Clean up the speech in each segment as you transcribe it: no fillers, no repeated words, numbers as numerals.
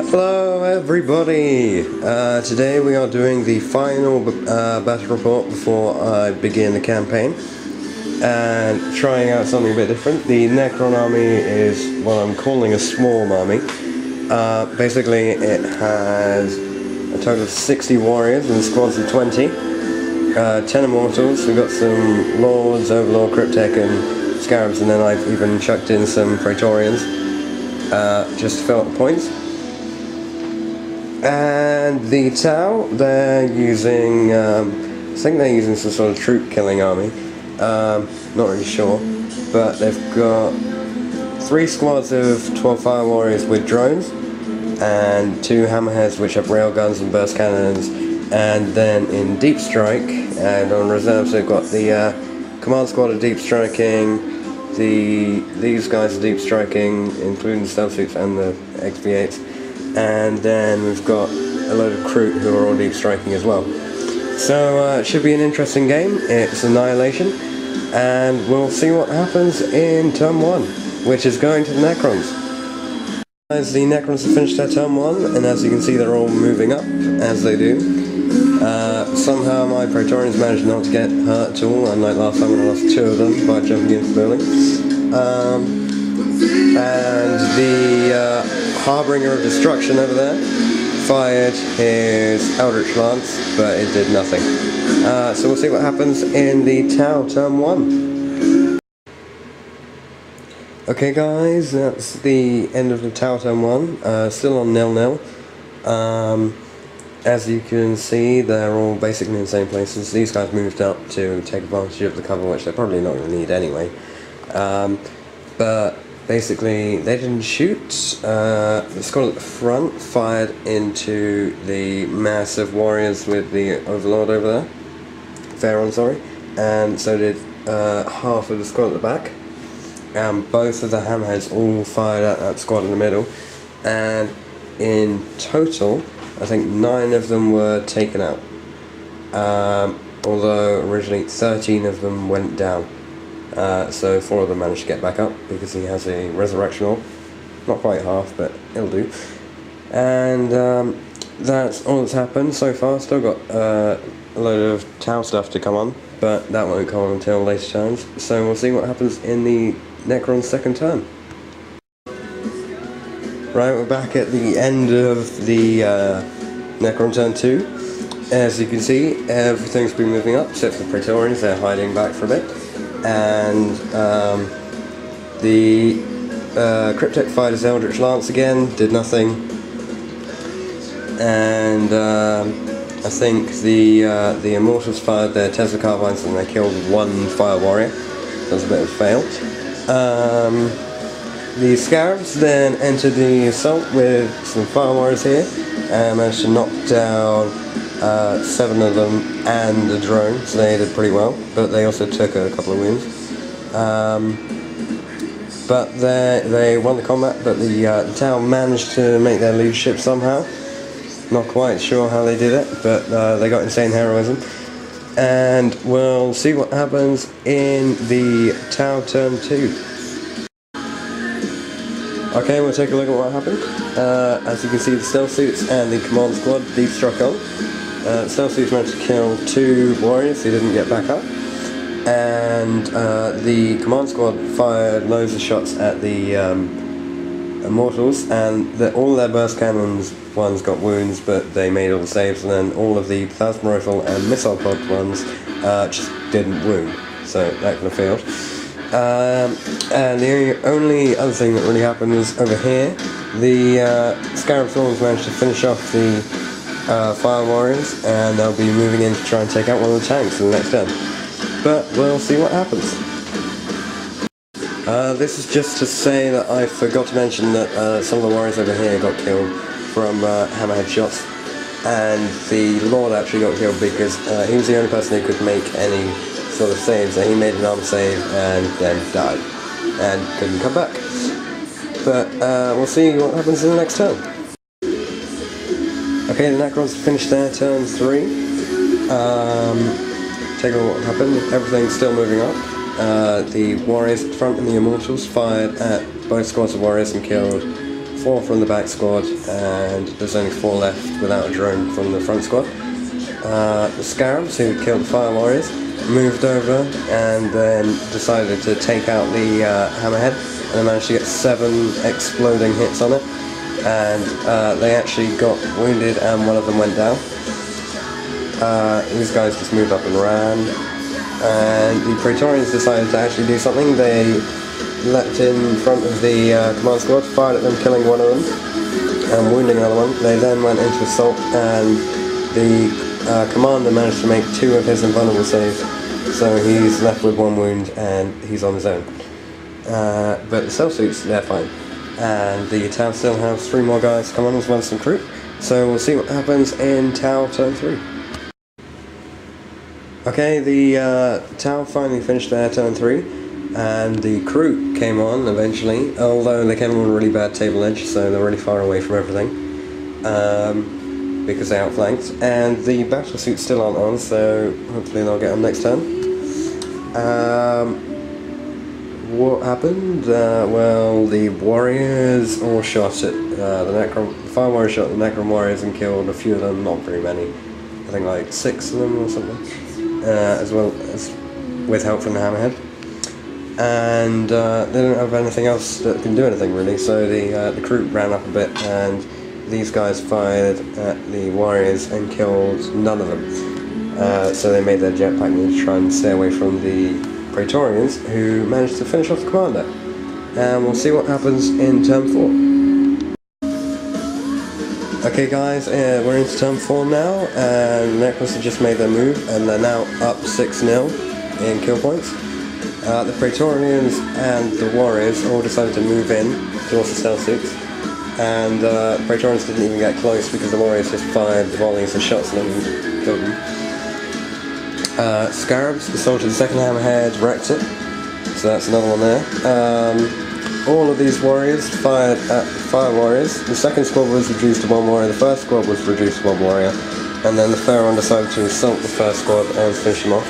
Hello everybody! Today we are doing the final battle report before I begin the campaign and trying out something a bit different. The Necron army is what I'm calling a swarm army. Basically it has a total of 60 warriors and squads of 20, 10 immortals. We've got some lords, overlord, cryptek and scarabs, and then I've even chucked in some praetorians just to fill up the points. And the Tau, they're using, I think they're using some sort of troop killing army, not really sure, but they've got 3 squads of 12 fire warriors with drones, and 2 hammerheads which have railguns and burst cannons, and then in deep strike, and on reserves they've got the command squad of deep striking, these guys are deep striking, including the stealth suits and the XV8s. And then we've got a load of crew who are all deep striking as well. So it should be an interesting game. It's Annihilation, and we'll see what happens in turn 1, which is going to the Necrons. As the Necrons have finished their turn 1, and as you can see they're all moving up, as they do. Somehow my Praetorians managed not to get hurt at all, unlike last time when I lost 2 of them by jumping into the building. And the Harbinger of Destruction over there fired his Eldritch Lance, but it did nothing. So we'll see what happens in the Tau turn 1. Okay guys, that's the end of the Tau turn 1, still on 0-0. As you can see, they're all basically in the same places. These guys moved up to take advantage of the cover, which they're probably not going to need anyway. But basically, they didn't shoot. The squad at the front fired into the massive warriors with the Overlord over there. Pharaon, sorry. And so did half of the squad at the back. And both of the hammerheads all fired at that squad in the middle. And in total, I think 9 of them were taken out. Although originally 13 of them went down. So 4 of them managed to get back up because he has a resurrection orb. Not quite half, but it'll do. And that's all that's happened so far. Still got a load of Tau stuff to come on, but that won't come on until later turns. So we'll see what happens in the Necron's second turn. Right, we're back at the end of the Necron turn 2. As you can see, everything's been moving up, except for the Praetorians. They're hiding back for a bit. And the Cryptek fired his Eldritch Lance again, did nothing. And I think the Immortals fired their Tesla Carbines and they killed 1 Fire Warrior. That was a bit of a fail. The Scarabs then entered the assault with some Fire Warriors here and managed to knock down 7 of them and a drone, so they did pretty well, but they also took a couple of wounds. But they won the combat, but the Tau managed to make their leadership somehow. Not quite sure how they did it, but they got insane heroism. And we'll see what happens in the Tau turn 2. Okay, we'll take a look at what happened. As you can see, the stealth suits and the command squad deep struck on. Stealth suits managed to kill 2 warriors who didn't get back up, and the command squad fired loads of shots at the Immortals, and all their burst cannons ones got wounds, but they made all the saves, and then all of the plasma rifle and missile pod ones just didn't wound, so that kind of failed. And the only other thing that really happened was over here, the Scarab Thorns managed to finish off the Fire Warriors, and they'll be moving in to try and take out one of the tanks in the next turn. But we'll see what happens. This is just to say that I forgot to mention that some of the warriors over here got killed from hammerhead shots, and the Lord actually got killed because he was the only person who could make any sort of save, so he made an arm save and then died, and couldn't come back. But we'll see what happens in the next turn. Okay, the Necrons finished their turn 3. Take a look what happened. Everything's still moving up. The warriors at the front and the Immortals fired at both squads of warriors and killed 4 from the back squad, and there's only 4 left without a drone from the front squad. The Scarabs, who killed the Fire Warriors, moved over and then decided to take out the Hammerhead, and they managed to get 7 exploding hits on it, and they actually got wounded and one of them went down. These guys just moved up and ran, and the Praetorians decided to actually do something. They leapt in front of the command squad, fired at them, killing one of them and wounding another one. They then went into assault, and the commander managed to make 2 of his invulnerable saves, so he's left with 1 wound and he's on his own. But the cell suits, they're fine, and the Tau still has 3 more guys to come on as well as some crew, so we'll see what happens in Tau turn 3. Okay, the Tau finally finished their turn 3, and the crew came on eventually, although they came on a really bad table edge, so they're really far away from everything, because they outflanked, and the battle suits still aren't on, so hopefully they'll get on next turn. What happened? Well, the warriors all shot at the Necron. The Fire Warriors shot the Necron warriors and killed a few of them, not very many. I think like 6 of them or something. As well as with help from the Hammerhead. And they don't have anything else that can do anything really, so the crew ran up a bit, and these guys fired at the warriors and killed none of them. So they made their jetpack move to try and stay away from the Praetorians, who managed to finish off the commander. And we'll see what happens in turn 4. Okay guys, we're into turn 4 now, and Necrons have just made their move, and they're now up 6-0 in kill points. The Praetorians and the Warriors all decided to move in towards the stealth suits, and the Praetorians didn't even get close because the Warriors just fired volleys and shots at them and killed them. Scarabs assaulted the second Hammerhead, wrecked it, so that's another one there. All of these warriors fired at the Fire Warriors. The second squad was reduced to 1 warrior, the first squad was reduced to 1 warrior, and then the Pharaoh decided to assault the first squad and finish him off,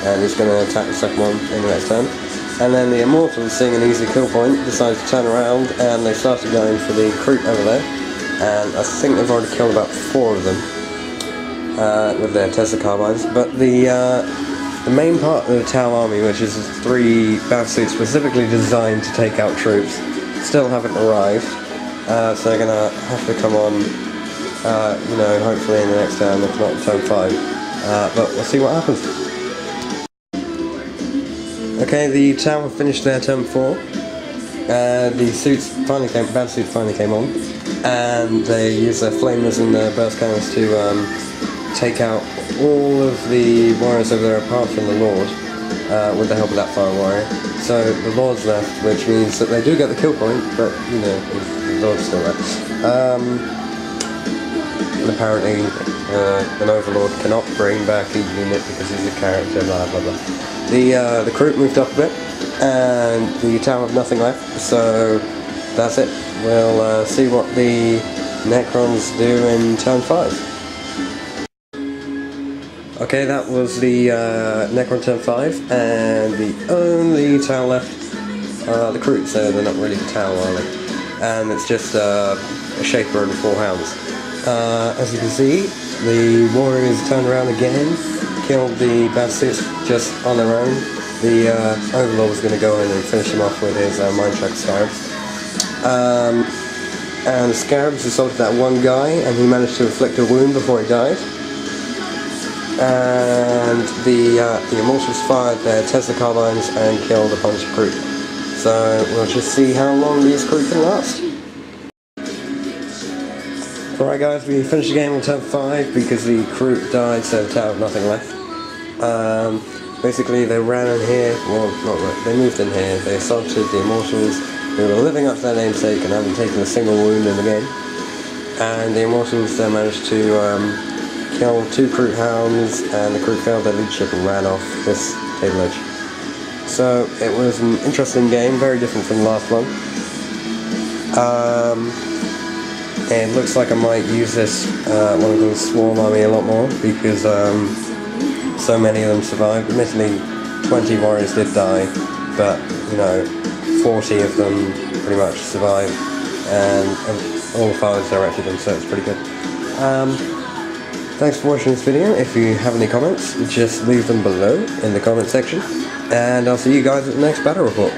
and he's going to attack the second one in the next turn. And then the Immortals, seeing an easy kill point, decided to turn around, and they started going for the creep over there, and I think they've already killed about 4 of them with their Tesla carbines. But the main part of the Tau army, which is 3 batsuits specifically designed to take out troops, still haven't arrived, so they're going to have to come on, hopefully in the next turn, if not turn 5, but we'll see what happens. Okay, the Tau have finished their turn 4, the suits finally came, batsuits finally came on, and they used their flamers and their burst cannons to take out all of the warriors over there apart from the Lord, with the help of that Fire Warrior. So the Lord's left, which means that they do get the kill point, but the Lord's still there. And apparently an Overlord cannot bring back a unit because he's a character, blah blah blah. The crew moved up a bit, and the Tau have nothing left, so that's it. We'll see what the Necrons do in turn 5. Okay, that was the Necron turn 5, and the only Tau left are the crew, so they're not really Tau, are they? And it's just a Shaper and 4 Hounds. As you can see, the Warriors turned around again, killed the batsuits just on their own. The Overlord was going to go in and finish him off with his Mind Track Scarabs. And the Scarabs assaulted that one guy, and he managed to inflict a wound before he died. And the Immortals fired their Tesla carbines and killed a bunch of crew. So we'll just see how long these crew can last. Alright guys, we finished the game on turn 5 because the crew died, so the Tau have nothing left. Basically they ran in here, well not really, they moved in here, they assaulted the Immortals, who were living up to their namesake and haven't taken a single wound in the game. And the Immortals then managed to killed 2 crew hounds, and the crew failed their leadership and ran off this table edge. So it was an interesting game, very different from the last one. It looks like I might use this one of the Swarm Army a lot more, because so many of them survived. Admittedly 20 warriors did die, but 40 of them pretty much survived, and all the files directed them, so it's pretty good. Thanks for watching this video. If you have any comments, just leave them below in the comment section, and I'll see you guys at the next battle report.